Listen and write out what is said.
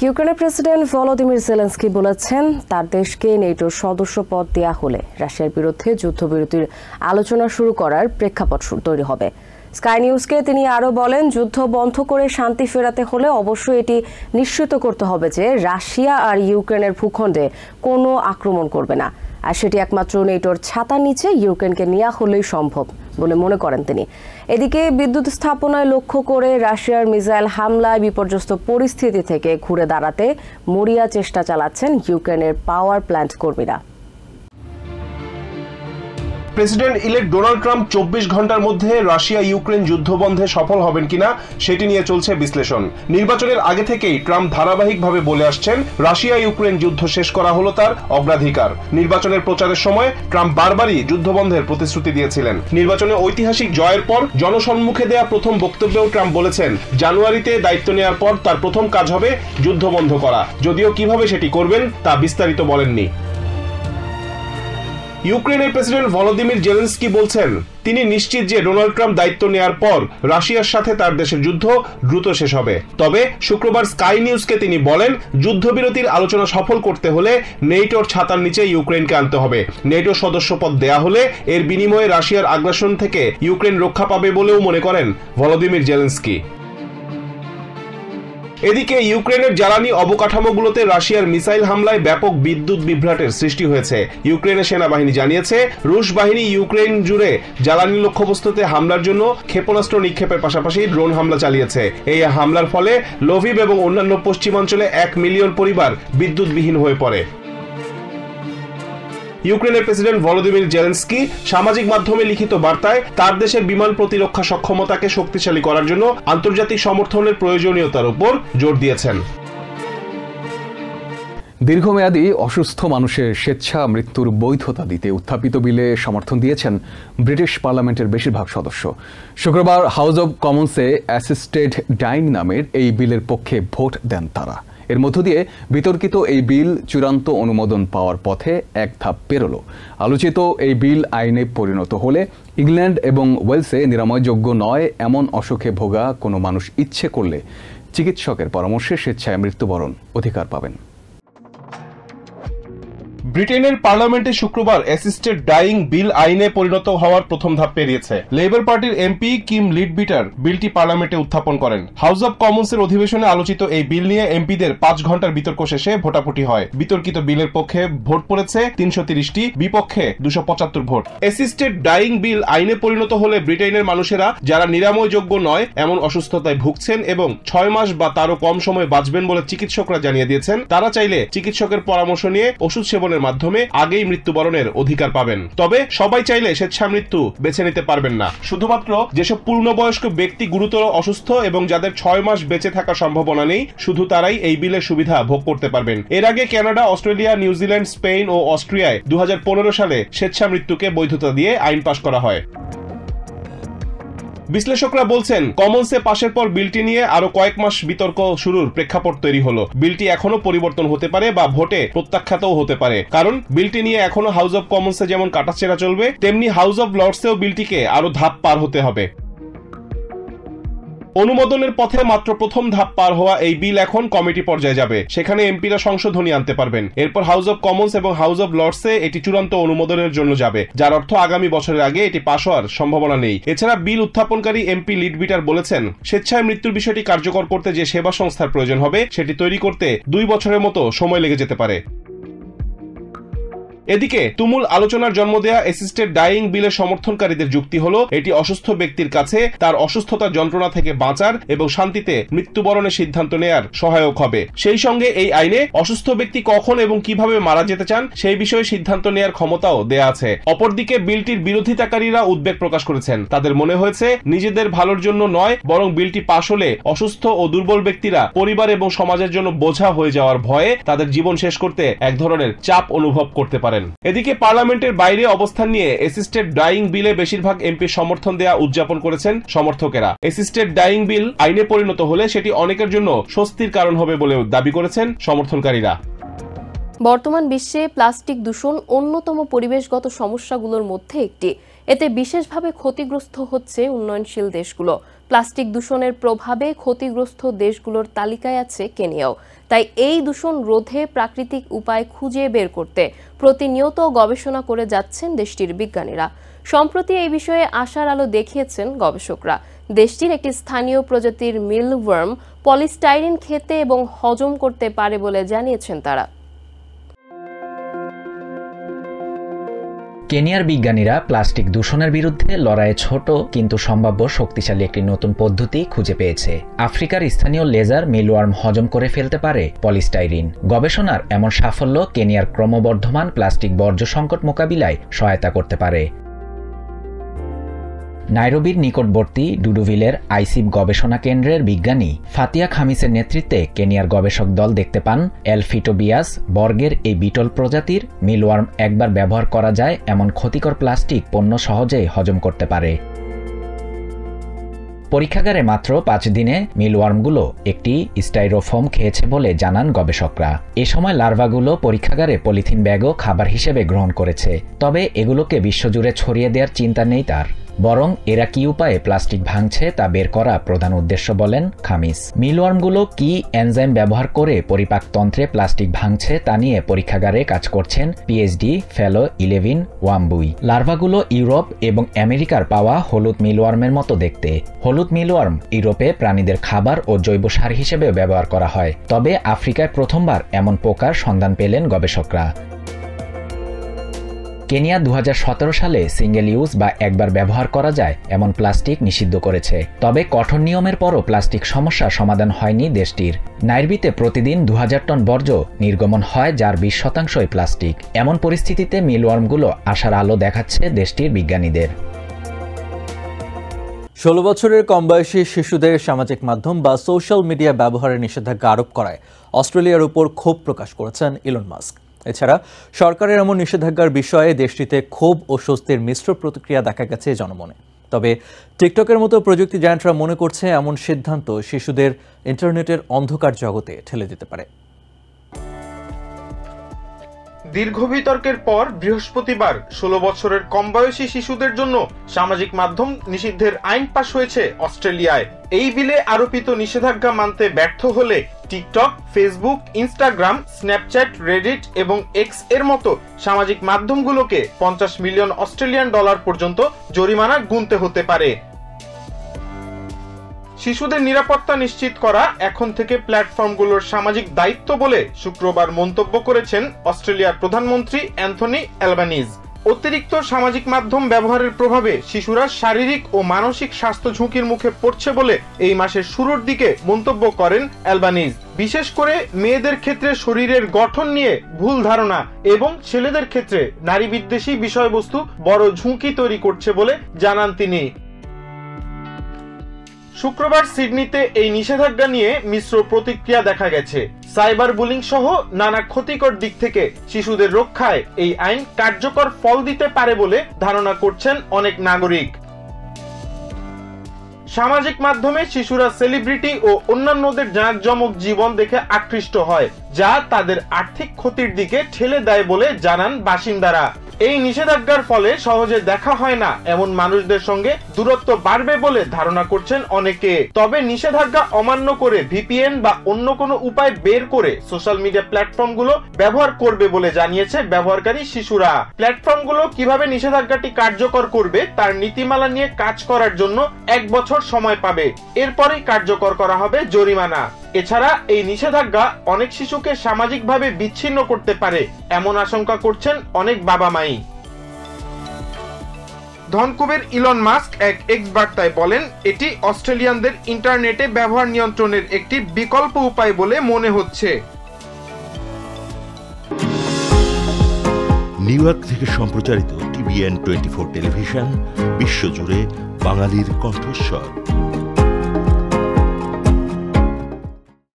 ইউক্রেনের president Volodymyr Zelensky বলেছেন তার দেশকে নেটোর সদস্য পদ দেয়া হলে রাশিয়ার বিরুদ্ধে যুদ্ধবিরতির আলোচনা শুরু করার প্রেক্ষাপট তৈরি হবে। স্কাই নিউজকে তিনি আরও বলেন, যুদ্ধ বন্ধ করে শান্তি ফেরাতে হলে অবশ্যই এটি নিশ্চিত করতে হবে যে রাশিয়া আর ইউক্রেনের ভূখণ্ডে কোনো আক্রমণ করবে না, আর সেটি একমাত্র নেটোর ছাতার নিচে ইউক্রেনকে নেওয়া হলেই সম্ভব বলে মনে করেন তিনি। এদিকে বিদ্যুৎ স্থাপনায় লক্ষ্য করে রাশিয়ার মিসাইল হামলায় বিপর্যস্ত পরিস্থিতি থেকে ঘুরে দাঁড়াতে মরিয়া চেষ্টা চালাচ্ছেন ইউক্রেনের পাওয়ার প্ল্যান্ট কর্মীরা। প্রেসিডেন্ট ইলেক্ট ডোনাল্ড ট্রাম্প 24 ঘন্টার মধ্যে রাশিয়া ইউক্রেন যুদ্ধবন্ধে সফল হবেন কিনা সেটি নিয়ে চলছে বিশ্লেষণ। নির্বাচনের আগে থেকেই ট্রাম্প ধারাবাহিকভাবে বলে আসছেন রাশিয়া ইউক্রেন যুদ্ধ শেষ করা হলো তার অগ্রাধিকার। নির্বাচনের প্রচারের সময় ট্রাম্প বারবারই যুদ্ধবন্ধের প্রতিশ্রুতি দিয়েছিলেন। নির্বাচনে ঐতিহাসিক জয়ের পর জনসম্মুখে দেয়া প্রথম বক্তব্যেও ট্রাম্প বলেছেন জানুয়ারিতে দায়িত্ব নেওয়ার পর তার প্রথম কাজ হবে যুদ্ধ বন্ধ করা, যদিও কিভাবে সেটি করবেন তা বিস্তারিত বলেননি। ইউক্রেনের প্রেসিডেন্ট ভলোদিমির জেলেনস্কি বলছেন তিনি নিশ্চিত যে ডোনাল্ড ট্রাম্প দায়িত্ব নেওয়ার পর রাশিয়ার সাথে তার দেশের যুদ্ধ দ্রুত শেষ হবে। তবে শুক্রবার স্কাই নিউজকে তিনি বলেন যুদ্ধবিরতির আলোচনা সফল করতে হলে নেটোর ছাতার নিচে ইউক্রেনকে আনতে হবে। নেটোর সদস্যপদ দেয়া হলে এর বিনিময়ে রাশিয়ার আগ্রাসন থেকে ইউক্রেন রক্ষা পাবে বলেও মনে করেন ভলোদিমির জেলেনস্কি। এদিকে ইউক্রেনের জ্বালানি অবকাঠামোগুলোতে রাশিয়ার মিসাইল হামলায় ব্যাপক বিদ্যুৎ বিভ্রাটের সৃষ্টি হয়েছে। ইউক্রেনের সেনাবাহিনী জানিয়েছে রুশ বাহিনী ইউক্রেন জুড়ে জ্বালানি লক্ষ্যবস্তুতে হামলার জন্য ক্ষেপণাস্ত্র নিক্ষেপের পাশাপাশি ড্রোন হামলা চালিয়েছে। এই হামলার ফলে লভিভ এবং অন্যান্য পশ্চিমাঞ্চলে 1 মিলিয়ন পরিবার বিদ্যুৎবিহীন হয়ে পড়ে। ইউক্রেনের প্রেসিডেন্ট ভলোদিমির জেলেনস্কি সামাজিক মাধ্যমে লিখিত বার্তায় তার দেশের বিমান প্রতিরক্ষা সক্ষমতাকে শক্তিশালী করার জন্য আন্তর্জাতিক সমর্থনের প্রয়োজনীয়তার উপর জোর দিয়েছেন। দীর্ঘমেয়াদী অসুস্থ মানুষের স্বেচ্ছা মৃত্যুর বৈধতা দিতে উত্থাপিত বিলে সমর্থন দিয়েছেন ব্রিটিশ পার্লামেন্টের বেশিরভাগ সদস্য। শুক্রবার হাউস অব কমন্সে অ্যাসিস্টেড ডাইং নামের এই বিলের পক্ষে ভোট দেন তারা। এর মধ্য দিয়ে বিতর্কিত এই বিল চূড়ান্ত অনুমোদন পাওয়ার পথে এক ধাপ পেরোল। আলোচিত এই বিল আইনে পরিণত হলে ইংল্যান্ড এবং ওয়েলসে নিরাময়যোগ্য নয় এমন অসুখে ভোগা কোনো মানুষ ইচ্ছে করলে চিকিৎসকের পরামর্শে স্বেচ্ছায় মৃত্যুবরণ অধিকার পাবেন। ব্রিটেনের পার্লামেন্টে শুক্রবার অ্যাসিস্টেড ডাইং বিল আইনে পরিণত হওয়ার প্রথম ধাপ পেরিয়েছে। লেবার পার্টির এমপি কিম লিডবিটার বিলটি পার্লামেন্টে উত্থাপন করেন। হাউস অব কমন্সের অধিবেশনে আলোচিত এই বিল নিয়ে এমপিদের 5 ঘন্টার বিতর্ক শেষে ভোটাভুটি হয়। বিতর্কিত বিলের পক্ষে ভোট পড়েছে 330টি, বিপক্ষে 275 ভোট। অ্যাসিস্টেড ডাইং বিল আইনে পরিণত হলে ব্রিটেনের মানুষেরা যারা নিরাময়যোগ্য নয় এমন অসুস্থতায় ভুগছেন এবং 6 মাস বা তারও কম সময় বাঁচবেন বলে চিকিৎসকরা জানিয়ে দিয়েছেন, তারা চাইলে চিকিৎসকের পরামর্শ নিয়ে ওষুধ সেবনের মাধ্যমে আগেই মৃত্যুবরণের অধিকার পাবেন। তবে সবাই চাইলে স্বেচ্ছা মৃত্যু বেছে নিতে পারবেন না। শুধুমাত্র যেসব পূর্ণবয়স্ক ব্যক্তি গুরুতর অসুস্থ এবং যাদের 6 মাস বেঁচে থাকার সম্ভাবনা নেই, শুধু তারাই এই বিলের সুবিধা ভোগ করতে পারবেন। এর আগে কানাডা, অস্ট্রেলিয়া, নিউজিল্যান্ড, স্পেন ও অস্ট্রিয়ায় 2015 সালে স্বেচ্ছা মৃত্যুকে বৈধতা দিয়ে আইন পাশ করা হয়। বিশ্লেষকরা বলছেন কমন্সে পাশের পর বিলটি নিয়ে আরো কয়েক মাস বিতর্ক শুরুর প্রেক্ষাপট তৈরি হলো। বিলটি এখনো পরিবর্তন হতে পারে বা ভোটে প্রত্যাখ্যাতও হতে পারে, কারণ বিলটি নিয়ে এখনো হাউস অব কমন্সে যেমন কাটাছেঁড়া চলবে, তেমনি হাউস অব লর্ডসেও বিলটিকে আরো ধাপ পার হতে হবে। অনুমোদনের পথে মাত্র প্রথম ধাপ পার হওয়া এই বিল এখন কমিটি পর্যায়ে যাবে। সেখানে এমপিরা সংশোধনী আনতে পারবেন। এরপর হাউস অব কমন্স এবং হাউস অব লর্ডসে এটি চূড়ান্ত অনুমোদনের জন্য যাবে, যার অর্থ আগামী বছরের আগে এটি পাশ হওয়ার সম্ভাবনা নেই। এছাড়া বিল উত্থাপনকারী এমপি লিডবিটার বলেছেন স্বেচ্ছায় মৃত্যুর বিষয়টি কার্যকর করতে যে সেবা সংস্থার প্রয়োজন হবে সেটি তৈরি করতে 2 বছরের মতো সময় লেগে যেতে পারে। এদিকে তুমুল আলোচনার জন্ম দেয়া অ্যাসিস্টেড ডাইং বিলের সমর্থনকারীদের যুক্তি হলো এটি অসুস্থ ব্যক্তির কাছে তার অসুস্থতার যন্ত্রণা থেকে বাঁচার এবং শান্তিতে মৃত্যুবরণের সিদ্ধান্ত নেয়ার সহায়ক হবে। সেই সঙ্গে এই আইনে অসুস্থ ব্যক্তি কখন এবং কিভাবে মারা যেতে চান সেই বিষয়ে সিদ্ধান্ত নেয়ার ক্ষমতাও দেয়া আছে। অপরদিকে বিলটির বিরোধিতাকারীরা উদ্বেগ প্রকাশ করেছেন। তাদের মনে হয়েছে নিজেদের ভালোর জন্য নয়, বরং বিলটি পাশ হলে অসুস্থ ও দুর্বল ব্যক্তিরা পরিবার এবং সমাজের জন্য বোঝা হয়ে যাওয়ার ভয়ে তাদের জীবন শেষ করতে এক ধরনের চাপ অনুভব করতে পারেন। এদিকে পার্লামেন্টের বাইরে অবস্থান নিয়ে অ্যাসিস্টেড ডাইং বিলে বেশিরভাগ এমপি সমর্থন দেয়া উদযাপন করেছেন সমর্থকেরা। অ্যাসিস্টেড ডাইং বিল আইনে পরিণত হলে সেটি অনেকের জন্য স্বস্তির কারণ হবে বলেও দাবি করেছেন সমর্থনকারীরা। বর্তমান বিশ্বে প্লাস্টিক দূষণ অন্যতম পরিবেশগত সমস্যাগুলোর মধ্যে একটি। এতে বিশেষভাবে ক্ষতিগ্রস্ত হচ্ছে উন্নয়নশীল দেশগুলো। প্লাস্টিক দূষণের প্রভাবে ক্ষতিগ্রস্ত দেশগুলোর তালিকায় আছে কেনিয়াও। তাই এই দূষণ রোধে প্রাকৃতিক উপায় খুঁজে বের করতে প্রতিনিয়ত গবেষণা করে যাচ্ছেন দেশটির বিজ্ঞানীরা। সম্প্রতি এই বিষয়ে আশার আলো দেখিয়েছেন গবেষকরা। দেশটির একটি স্থানীয় প্রজাতির মিলওয়ার্ম পলিস্টাইরিন খেতে এবং হজম করতে পারে বলে জানিয়েছেন তারা। কেনিয়ার বিজ্ঞানীরা প্লাস্টিক দূষণের বিরুদ্ধে লড়াইয়ে ছোট কিন্তু সম্ভাব্য শক্তিশালী একটি নতুন পদ্ধতি খুঁজে পেয়েছে। আফ্রিকার স্থানীয় লেজার মিলওয়ার্ম হজম করে ফেলতে পারে পলিস্টাইরিন। গবেষণার এমন সাফল্য কেনিয়ার ক্রমবর্ধমান প্লাস্টিক বর্জ্য সংকট মোকাবিলায় সহায়তা করতে পারে। নাইরোবির নিকটবর্তী ডুডুভিলের আইসিপ গবেষণা কেন্দ্রের বিজ্ঞানী ফাতিয়া খামিসের নেতৃত্বে কেনিয়ার গবেষক দল দেখতে পান এলফিটোবিয়াস বর্গের এই বিটল প্রজাতির মিলওয়ার্ম একবার ব্যবহার করা যায় এমন ক্ষতিকর প্লাস্টিক পণ্য সহজেই হজম করতে পারে। পরীক্ষাগারে মাত্র 5 দিনে মিলওয়ার্মগুলো একটি স্টাইরোফোম খেয়েছে বলে জানান গবেষকরা। এ সময় লার্ভাগুলো পরীক্ষাগারে পলিথিন ব্যাগও খাবার হিসেবে গ্রহণ করেছে। তবে এগুলোকে বিশ্বজুড়ে ছড়িয়ে দেওয়ার চিন্তা নেই তার, বরং এরা কি উপায়ে প্লাস্টিক ভাঙছে তা বের করা প্রধান উদ্দেশ্য বলেন খামিস। মিলওয়ার্মগুলো কি এনজাইম ব্যবহার করে পরিপাকতন্ত্রে প্লাস্টিক ভাঙছে তা নিয়ে পরীক্ষাগারে কাজ করছেন পিএইচডি ফেলো 11 ওয়াম্বুই। লার্ভাগুলো ইউরোপ এবং আমেরিকার পাওয়া হলুদ মিলওয়ার্মের মতো দেখতে। হলুদ মিলওয়ার্ম ইউরোপে প্রাণীদের খাবার ও জৈব সার হিসেবেও ব্যবহার করা হয়। তবে আফ্রিকায় প্রথমবার এমন পোকার সন্ধান পেলেন গবেষকরা। কেনিয়া 2017 সালে সিঙ্গেল ইউজ বা একবার ব্যবহার করা যায় এমন প্লাস্টিক নিষিদ্ধ করেছে। তবে কঠোর নিয়মের পরও প্লাস্টিক সমস্যা সমাধান হয়নি দেশটির। নাইরোবিতে প্রতিদিন 2000 টন বর্জ্য নির্গমন হয়, যার 20% প্লাস্টিক। এমন পরিস্থিতিতে মিলওয়ার্মগুলো আশার আলো দেখাচ্ছে দেশটির বিজ্ঞানীদের। 16 বছরের কম বয়সী শিশুদের সামাজিক মাধ্যম বা সোশ্যাল মিডিয়া ব্যবহারের নিষেধাজ্ঞা আরোপ করায় অস্ট্রেলিয়ার উপর ক্ষোভ প্রকাশ করেছেন ইলন মাস্ক। এছাড়া সরকারের এমন নিষেধাজ্ঞার বিষয়ে দেশটিতে ক্ষোভ ও স্বস্তির মিশ্র প্রতিক্রিয়া দেখা গেছে জনমনে। তবে টিকটকের মতো প্রযুক্তি জায়ান্টরা মনে করছে এমন সিদ্ধান্ত শিশুদের ইন্টারনেটের অন্ধকার জগতে ঠেলে দিতে পারে। দীর্ঘ বিতর্কের পর বৃহস্পতিবার 16 বছরের কম বয়সী শিশুদের জন্য সামাজিক মাধ্যম নিষিদ্ধের আইন পাশ হয়েছে অস্ট্রেলিয়ায়। এই বিলে আরোপিত নিষেধাজ্ঞা মানতে ব্যর্থ হলে TikTok, Facebook, Instagram, Snapchat, Reddit এবং এক্স এর মতো সামাজিক মাধ্যমগুলোকে 50 মিলিয়ন অস্ট্রেলিয়ান ডলার পর্যন্ত জরিমানা গুনতে হতে পারে। শিশুদের নিরাপত্তা নিশ্চিত করা এখন থেকে প্ল্যাটফর্মগুলোর সামাজিক দায়িত্ব বলে শুক্রবার মন্তব্য করেছেন অস্ট্রেলিয়ার প্রধানমন্ত্রী অ্যান্থনি অ্যালবানিজ। অতিরিক্ত সামাজিক মাধ্যম ব্যবহারের প্রভাবে শিশুরা শারীরিক ও মানসিক স্বাস্থ্য ঝুঁকির মুখে পড়ছে বলে এই মাসের শুরুর দিকে মন্তব্য করেন অ্যালবানিজ। বিশেষ করে মেয়েদের ক্ষেত্রে শরীরের গঠন নিয়ে ভুল ধারণা এবং ছেলেদের ক্ষেত্রে নারী বিদ্বেষী বিষয়বস্তু বড় ঝুঁকি তৈরি করছে বলে জানান তিনি। শুক্রবার সিডনিতে এই নিষেধাজ্ঞা নিয়ে মিশ্র প্রতিক্রিয়া দেখা গেছে। সাইবার বুলিং সহ নানা ক্ষতিকর দিক থেকে শিশুদের রক্ষায় এই আইন কার্যকর ফল দিতে পারে বলে ধারণা করছেন অনেক নাগরিক। সামাজিক মাধ্যমে শিশুরা সেলিব্রিটি ও অন্যান্যদের জাঁকজমক জীবন দেখে আকৃষ্ট হয়, যা তাদের আর্থিক ক্ষতির দিকে ঠেলে দেয় বলে জানান বাসিন্দারা। এই নিষেধাজ্ঞার ফলে সহজে দেখা হয় না এমন মানুষদের সঙ্গে দূরত্ব বাড়বে বলে ধারণা করছেন অনেকে। তবে নিষেধাজ্ঞা অমান্য করে ভিপিএন বা অন্য কোনো উপায় বের করে সোশ্যাল মিডিয়া প্ল্যাটফর্মগুলো ব্যবহার করবে বলে জানিয়েছে ব্যবহারকারী শিশুরা। প্ল্যাটফর্মগুলো কিভাবে নিষেধাজ্ঞাটি কার্যকর করবে তার নীতিমালা নিয়ে কাজ করার জন্য 1 বছর সময় পাবে। এরপরেই কার্যকর করা হবে জরিমানা। এছাড়া এই নিষেধাজ্ঞা অনেক শিশুকে সামাজিকভাবে বিচ্ছিন্ন করতে পারে এমন আশঙ্কা করছেন অনেক বাবা মাই। ধনকুবের ইলন মাস্ক এক এক্স বার্তায় বলেন, এটি অস্ট্রেলিয়ানদের ইন্টারনেটে ব্যবহার নিয়ন্ত্রণের একটি বিকল্প উপায় বলে মনে হচ্ছে। নিউ ইয়র্ক থেকে সম্প্রচারিত TVN 24 টেলিভিশন বিশ্বজুড়ে বাঙালির কণ্ঠস্বর।